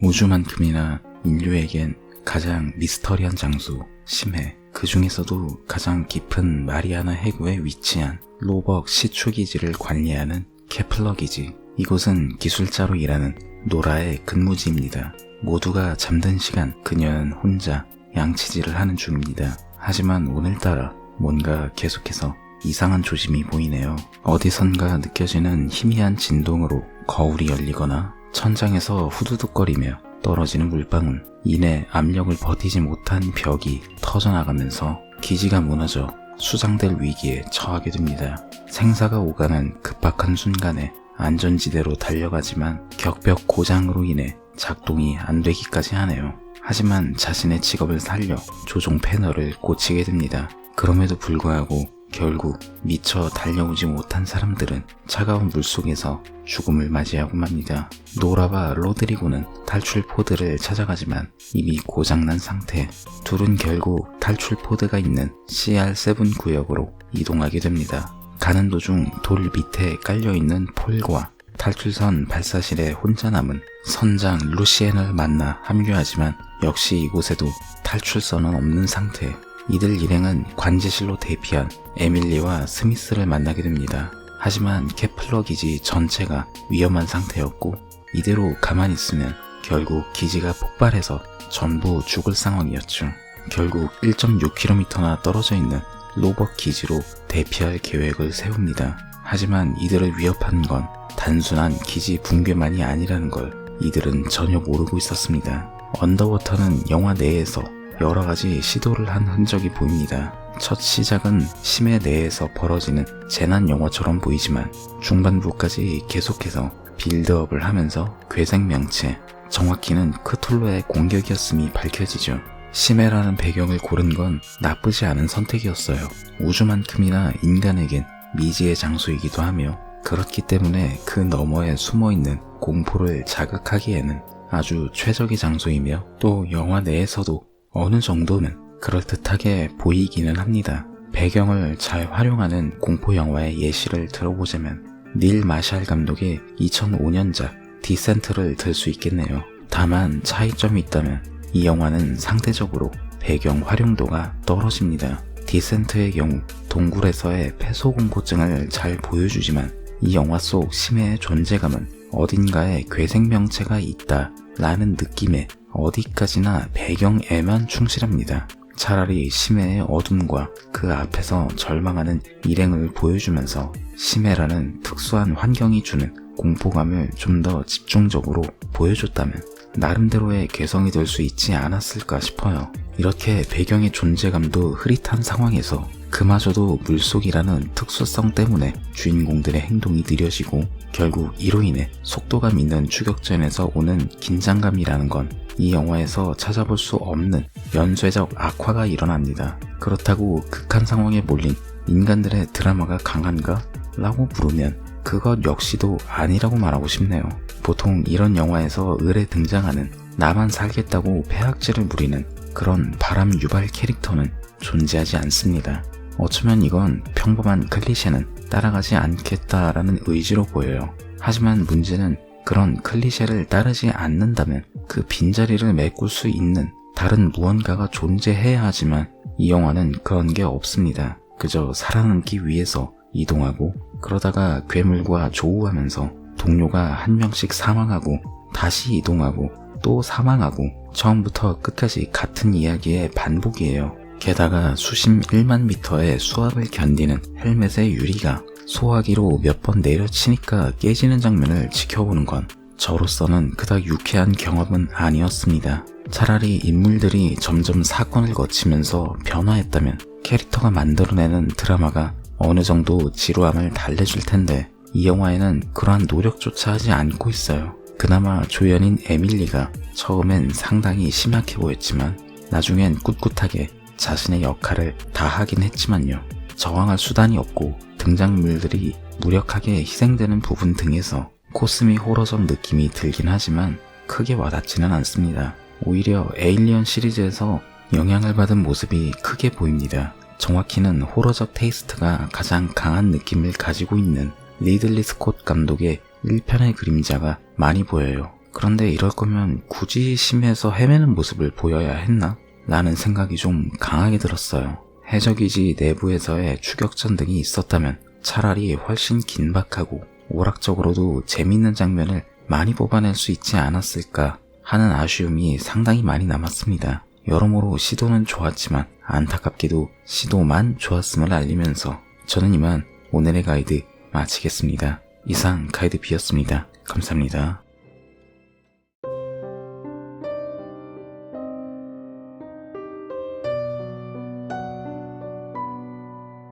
우주만큼이나 인류에겐 가장 미스터리한 장소, 심해. 그 중에서도 가장 깊은 마리아나 해구에 위치한 로벅 시추기지를 관리하는 케플러 기지. 이곳은 기술자로 일하는 노라의 근무지입니다. 모두가 잠든 시간 그녀는 혼자 양치질을 하는 중입니다. 하지만 오늘따라 뭔가 계속해서 이상한 조짐이 보이네요. 어디선가 느껴지는 희미한 진동으로 거울이 열리거나 천장에서 후두둑거리며 떨어지는 물방울, 이내 압력을 버티지 못한 벽이 터져나가면서 기지가 무너져 수장될 위기에 처하게 됩니다. 생사가 오가는 급박한 순간에 안전지대로 달려가지만 격벽 고장으로 인해 작동이 안 되기까지 하네요. 하지만 자신의 직업을 살려 조종 패널을 고치게 됩니다. 그럼에도 불구하고 결국 미처 달려오지 못한 사람들은 차가운 물속에서 죽음을 맞이하고 맙니다. 노라와 로드리고는 탈출 포드를 찾아가지만 이미 고장난 상태. 둘은 결국 탈출 포드가 있는 CR7 구역으로 이동하게 됩니다. 가는 도중 돌 밑에 깔려있는 폴과 탈출선 발사실에 혼자 남은 선장 루시엔을 만나 합류하지만 역시 이곳에도 탈출선은 없는 상태. 이들 일행은 관제실로 대피한 에밀리와 스미스를 만나게 됩니다. 하지만 케플러 기지 전체가 위험한 상태였고 이대로 가만히 있으면 결국 기지가 폭발해서 전부 죽을 상황이었죠. 결국 1.6km나 떨어져 있는 로벅 기지로 대피할 계획을 세웁니다. 하지만 이들을 위협하는 건 단순한 기지 붕괴만이 아니라는 걸 이들은 전혀 모르고 있었습니다. 언더워터는 영화 내에서 여러 가지 시도를 한 흔적이 보입니다. 첫 시작은 심해 내에서 벌어지는 재난 영화처럼 보이지만 중반부까지 계속해서 빌드업을 하면서 괴생 명체, 정확히는 크툴루의 공격이었음이 밝혀지죠. 심해라는 배경을 고른 건 나쁘지 않은 선택이었어요. 우주만큼이나 인간에겐 미지의 장소이기도 하며 그렇기 때문에 그 너머에 숨어있는 공포를 자극하기에는 아주 최적의 장소이며 또 영화 내에서도 어느 정도는 그럴듯하게 보이기는 합니다. 배경을 잘 활용하는 공포영화의 예시를 들어보자면 닐 마샬 감독의 2005년작 디센트를 들 수 있겠네요. 다만 차이점이 있다면 이 영화는 상대적으로 배경 활용도가 떨어집니다. 디센트의 경우 동굴에서의 폐소공포증을 잘 보여주지만 이 영화 속 심해의 존재감은 어딘가에 괴생명체가 있다 라는 느낌에 어디까지나 배경에만 충실합니다. 차라리 심해의 어둠과 그 앞에서 절망하는 일행을 보여주면서 심해라는 특수한 환경이 주는 공포감을 좀 더 집중적으로 보여줬다면 나름대로의 개성이 될 수 있지 않았을까 싶어요. 이렇게 배경의 존재감도 흐릿한 상황에서 그마저도 물속이라는 특수성 때문에 주인공들의 행동이 느려지고 결국 이로 인해 속도감 있는 추격전에서 오는 긴장감이라는 건 이 영화에서 찾아볼 수 없는 연쇄적 악화가 일어납니다. 그렇다고 극한 상황에 몰린 인간들의 드라마가 강한가? 라고 물으면 그것 역시도 아니라고 말하고 싶네요. 보통 이런 영화에서 을에 등장하는 나만 살겠다고 폐악질을 부리는 그런 바람 유발 캐릭터는 존재하지 않습니다. 어쩌면 이건 평범한 클리셰는 따라가지 않겠다라는 의지로 보여요. 하지만 문제는 그런 클리셰를 따르지 않는다면 그 빈자리를 메꿀 수 있는 다른 무언가가 존재해야 하지만 이 영화는 그런 게 없습니다. 그저 살아남기 위해서 이동하고 그러다가 괴물과 조우하면서 동료가 한 명씩 사망하고 다시 이동하고 또 사망하고 처음부터 끝까지 같은 이야기의 반복이에요. 게다가 수심 1만 미터의 수압을 견디는 헬멧의 유리가 소화기로 몇 번 내려치니까 깨지는 장면을 지켜보는 건 저로서는 그닥 유쾌한 경험은 아니었습니다. 차라리 인물들이 점점 사건을 거치면서 변화했다면 캐릭터가 만들어내는 드라마가 어느 정도 지루함을 달래줄 텐데 이 영화에는 그러한 노력조차 하지 않고 있어요. 그나마 조연인 에밀리가 처음엔 상당히 심약해 보였지만 나중엔 꿋꿋하게 자신의 역할을 다 하긴 했지만요. 저항할 수단이 없고 등장인물들이 무력하게 희생되는 부분 등에서 코스미 호러적 느낌이 들긴 하지만 크게 와닿지는 않습니다. 오히려 에일리언 시리즈에서 영향을 받은 모습이 크게 보입니다. 정확히는 호러적 테이스트가 가장 강한 느낌을 가지고 있는 리들리 스콧 감독의 1편의 그림자가 많이 보여요. 그런데 이럴 거면 굳이 심해에서 헤매는 모습을 보여야 했나? 라는 생각이 좀 강하게 들었어요. 해적이지 내부에서의 추격전 등이 있었다면 차라리 훨씬 긴박하고 오락적으로도 재밌는 장면을 많이 뽑아낼 수 있지 않았을까 하는 아쉬움이 상당히 많이 남았습니다. 여러모로 시도는 좋았지만 안타깝게도 시도만 좋았음을 알리면서 저는 이만 오늘의 가이드 마치겠습니다. 이상 가이드 B였습니다. 감사합니다.